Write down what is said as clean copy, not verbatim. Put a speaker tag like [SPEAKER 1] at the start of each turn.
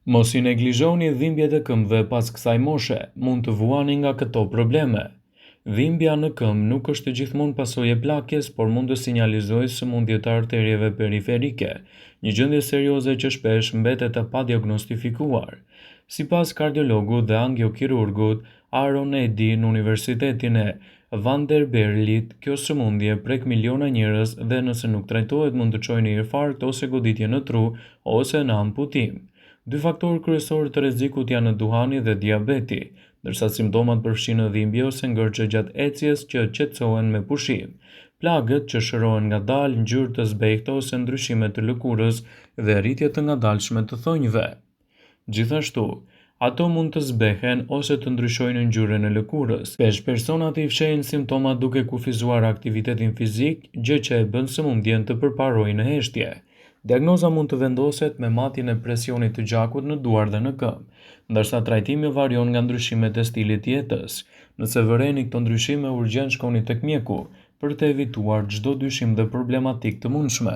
[SPEAKER 1] Mos i neglizhoni dhimbjet e këmbëve pas kësaj moshe, mund të vuani nga këto probleme. Dhimbja në këmbë nuk është gjithmonë pasojë e plakjes, por mund të sinjalizojë sëmundje të arterieve periferike, një gjendje serioze që shpesh mbetet e padiagnostifikuar. Sipas kardiologut dhe angiokirurgut Aaron Eddy në Universitetin e Vanderbilt, kjo sëmundje prek miliona njerëz dhe nëse nuk trajtohet mund të çojë në infarkt ose goditje në tru ose në amputim. Dy faktorë kryesorë të rrezikut janë duhani dhe diabeti, ndërsa simptomat përfshin dhimbje ose ngërçe gjatë ecjes që qetësohen me pushim. Plagët që shërohen ngadalë, ngjyrë të zbehtë ose ndryshime të lëkurës dhe rritje të ngadalshme të thonjve. Gjithashtu, ato mund të zbehen ose të ndryshojnë ngjyrën e lëkurës. Shpesh personat i fshehin simptomat duke kufizuar aktivitetin fizik, gjë që e bën sëmundjen të përparojë në heshtje. Diagnoza mund të vendoset me matjen e presionit të gjakut në duar dhe në këmbë, ndërsa trajtimi varion nga ndryshimet e stilit jetës. Nëse vëreni këto ndryshime, urgjent shkoni tek mjeku për të evituar çdo dyshim dhe problematikë të mundshme.